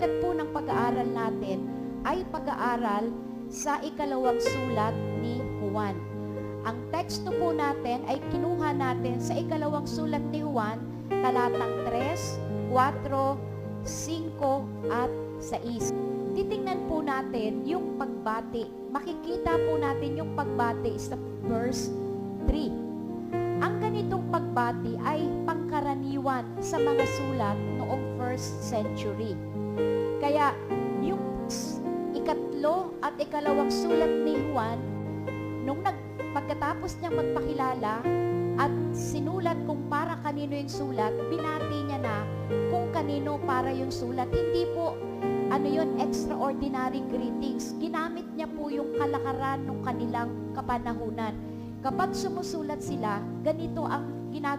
topic po ng pag-aaral natin ay pag-aaral sa ikalawang sulat ni Juan. Ang teksto po natin ay kinuha natin sa ikalawang sulat ni Juan, talatang 3, 4, 5 at 6. Titingnan po natin yung pagbati. Makikita po natin yung pagbati sa verse 3. Ang ganitong pagbati ay pangkaraniwan sa mga sulat noong 1st century. Kaya yung ikatlo at ikalawang sulat ni Juan, nung pagkatapos niyang magpakilala at sinulat kung para kanino yung sulat, binati niya na kung kanino para yung sulat. Hindi po extraordinary greetings. Ginamit niya po yung kalakaran ng kanilang kapanahunan. Kapag sumusulat sila, ganito ang ginagawa